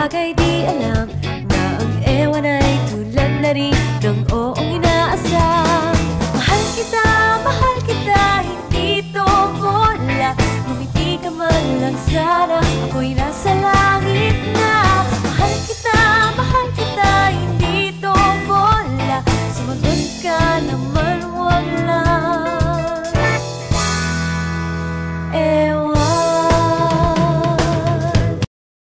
bagay di alam na ang ewan ay tulad na rin ng oong inaasam. Mahal kita, hindi to bola. Ngumiti ka man lang sana, ako'y nasa